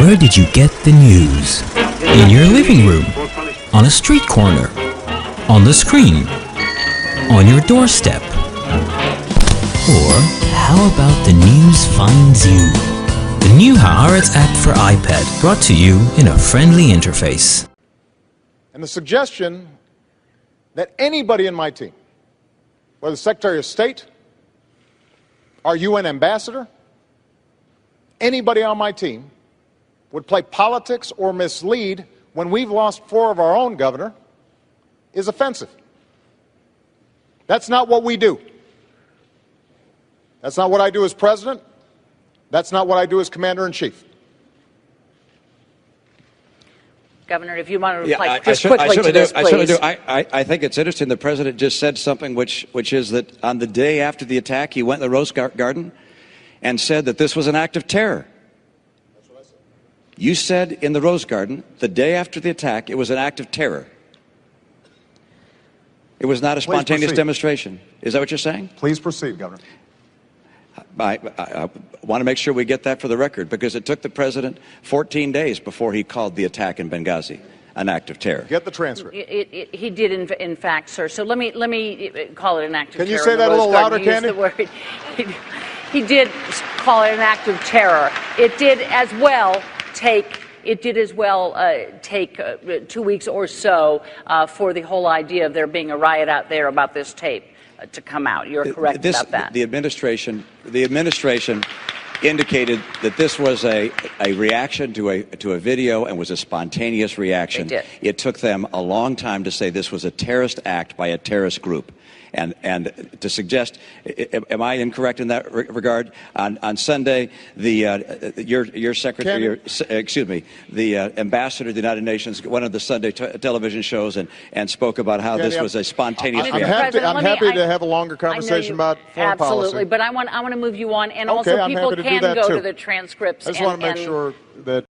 Where did you get the news? In your living room, on a street corner, on the screen, on your doorstep. Or how about the news finds you? The new Haaretz app for iPad, brought to you in a friendly interface. And the suggestion that anybody in my team, whether Secretary of State, our UN ambassador, anybody on my team, would play politics or mislead when we've lost 4 of our own, Governor, is offensive. That's not what we do. That's not what I do as president. That's not what I do as commander-in-chief. Governor, if you want to reply just quickly to this, please. I certainly do. I think it's interesting. The president just said something which is that on the day after the attack, he went in the Rose Garden and said that this was an act of terror. That's what I said. You said in the Rose Garden, the day after the attack, it was an act of terror. It was not a spontaneous demonstration. Is that what you're saying? Please proceed, Governor. I want to make sure we get that for the record, because it took the president 14 days before he called the attack in Benghazi an act of terror. Get the transcript. He did, in fact, sir. So let me call it an act of terror. Can you say that a little louder, Candy? He did call it an act of terror. It did as well take 2 weeks or so for the whole idea of there being a riot out there about this tape to come out. You're correct about that. The administration indicated that this was a reaction to a video and was a spontaneous reaction. They did. It took them a long time to say this was a terrorist act by a terrorist group. And to suggest, am I incorrect in that regard? On Sunday, your secretary, the ambassador of the United Nations went on the Sunday television shows and spoke about how this was a spontaneous reaction. I'm happy to have a longer conversation about foreign policy. Absolutely, but I want to move you on, and also people can go to the transcripts. I just want to make sure that